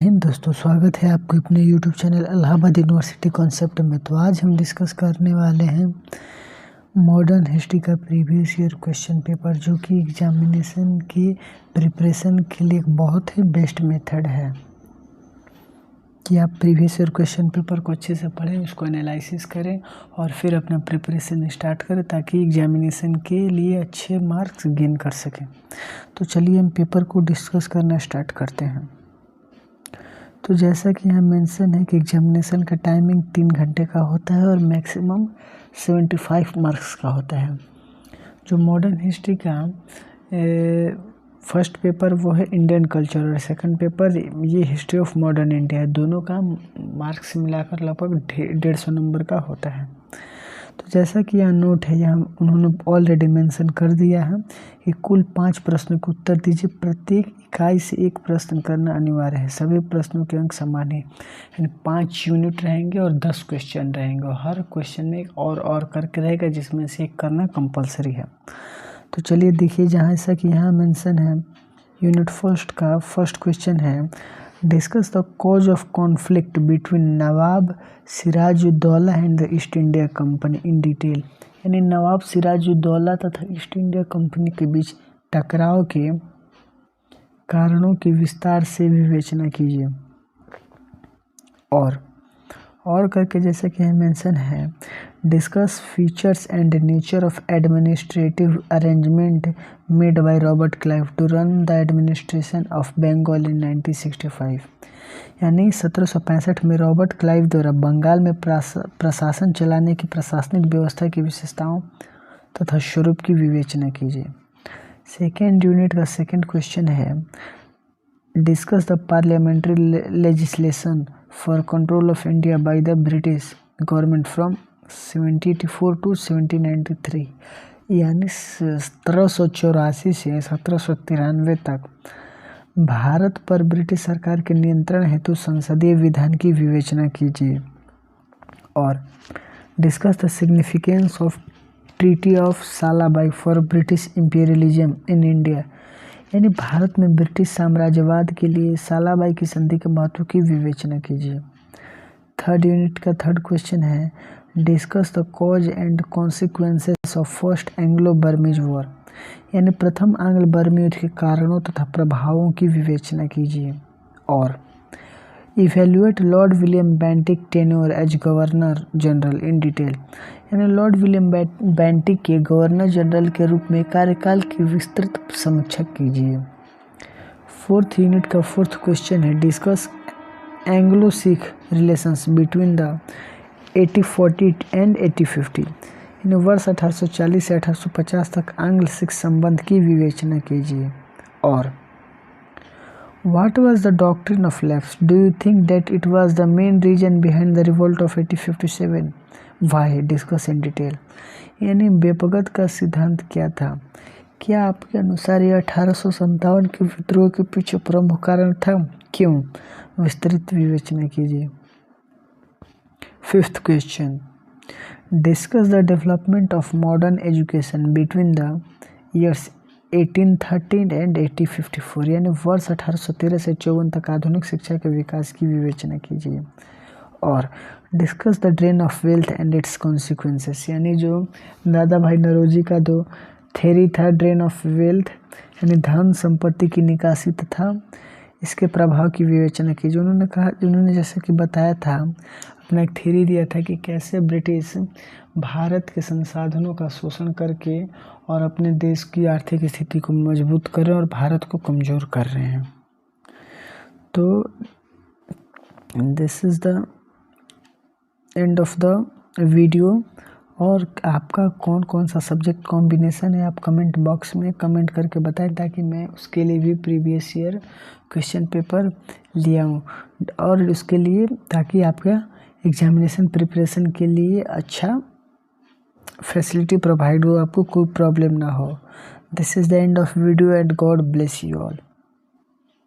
हिंद दोस्तों, स्वागत है आपको अपने YouTube channel Allahabad university concept में। तो आज हम डिस्कस करने वाले हैं मॉडर्न हिस्ट्री का प्रीवियस ईयर क्वेश्चन पेपर, जो कि एग्जामिनेशन की प्रिपरेशन के लिए एक बहुत ही बेस्ट मेथड है कि आप प्रीवियस ईयर क्वेश्चन पेपर को अच्छे से पढ़ें, उसको एनालिसिस करें और फिर अपना प्रिपरेशन स्टार्ट करें ताकि एग्जामिनेशन के लिए अच्छे मार्क्स गेन कर सकें। तो चलिए हम पेपर को डिस्कस करना स्टार्ट करते हैं। तो जैसा कि यहाँ मेंशन है कि एग्जामिनेशन का टाइमिंग 3 घंटे का होता है और मैक्सिमम 75 मार्क्स का होता है। जो मॉडर्न हिस्ट्री का फर्स्ट पेपर वो है इंडियन कल्चर और सेकंड पेपर ये हिस्ट्री ऑफ मॉडर्न इंडिया है। दोनों का मार्क्स मिलाकर लगभग 150 नंबर का होता है। तो जैसा कि यहाँ नोट है, यहाँ उन्होंने ऑलरेडी मेंशन कर दिया है कि कुल 5 प्रश्नों के उत्तर दीजिए। प्रत्येक इकाई से 1 प्रश्न करना अनिवार्य है। सभी प्रश्नों के अंक समान है, यानी 5 यूनिट रहेंगे और 10 क्वेश्चन रहेंगे और हर क्वेश्चन में एक और करके रहेगा, जिसमें से एक करना कंपलसरी है। तो चलिए देखिए, जहाँ ऐसा कि यहाँ मेंशन है यूनिट फर्स्ट का फर्स्ट क्वेश्चन है, discuss the cause of conflict between Nawab Sirajuddaula and the East India Company in detail. यानी नवाब सिराजुद्दौला तथा ईस्ट इंडिया कंपनी के बीच टकराव के कारणों की विस्तार से विवेचना कीजिए। और करके जैसे कि मेंशन है, discuss features and nature of administrative arrangement made by Robert Clive to run the administration of Bengal in 1965। यानी 1765 में रॉबर्ट क्लाइव द्वारा बंगाल में प्रशासन चलाने की प्रशासनिक व्यवस्था की विशेषताओं तथा स्वरूप की विवेचना कीजिए। सेकेंड यूनिट का सेकेंड क्वेश्चन है, discuss the parliamentary legislation for control of India by the British government from 1784 to 1793। यानी 1784 से 1793 तक भारत पर ब्रिटिश सरकार के नियंत्रण हेतु संसदीय विधान की विवेचना कीजिए। और discuss the significance of treaty of Salbai for British imperialism in India. यानी भारत में ब्रिटिश साम्राज्यवाद के लिए सालाबाई की संधि के महत्व की विवेचना कीजिए। थर्ड यूनिट का थर्ड क्वेश्चन है, discuss the cause and consequences of first Anglo Burmese war. यानी प्रथम आंग्ल बर्मी युद्ध के कारणों तथा प्रभावों की विवेचना कीजिए। और evaluate Lord William Bentinck tenure as governor general in detail. यानी लॉर्ड विलियम बेंटिक के गवर्नर जनरल के रूप में कार्यकाल की विस्तृत समीक्षा कीजिए। फोर्थ यूनिट का फोर्थ क्वेश्चन है, discuss Anglo Sikh relations between the 1840 and 1850। यानी वर्ष 1840 से 1850 तक आंग्ल सिख संबंध की विवेचना कीजिए। और What was the doctrine of lapse? Do you think that it was the main reason behind the revolt of 1857? Why? Discuss in detail. यानी बेपगत का सिद्धांत क्या था? क्या आपके अनुसार यह 1857 के विद्रोह के पीछे प्रमुख कारण था? क्यों? विस्तृत विवेचना कीजिए। Fifth question, discuss the development of modern education between the years 1813 and 1854। यानी वर्ष 1813 से 54 तक आधुनिक शिक्षा के विकास की विवेचना कीजिए। और discuss the drain of wealth and it's consequences. यानी जो दादा भाई नौरोजी का जो थ्योरी था ड्रेन ऑफ वेल्थ, यानी धन संपत्ति की निकासी तथा इसके प्रभाव की विवेचना कीजिए। उन्होंने जैसे कि बताया था, अपना एक थ्योरी दिया था कि कैसे ब्रिटिश भारत के संसाधनों का शोषण करके और अपने देश की आर्थिक स्थिति को मजबूत कर रहे हैं और भारत को कमज़ोर कर रहे हैं। तो this is the end of the video. और आपका कौन कौन सा सब्जेक्ट कॉम्बिनेशन है, आप कमेंट बॉक्स में कमेंट करके बताएं ताकि मैं उसके लिए भी प्रीवियस ईयर क्वेश्चन पेपर ले आऊँ और उसके लिए ताकि आपका एग्जामिनेशन प्रिपरेशन के लिए अच्छा फैसिलिटी प्रोवाइड हो, आपको कोई प्रॉब्लम ना हो। This is the end of video and God bless you all.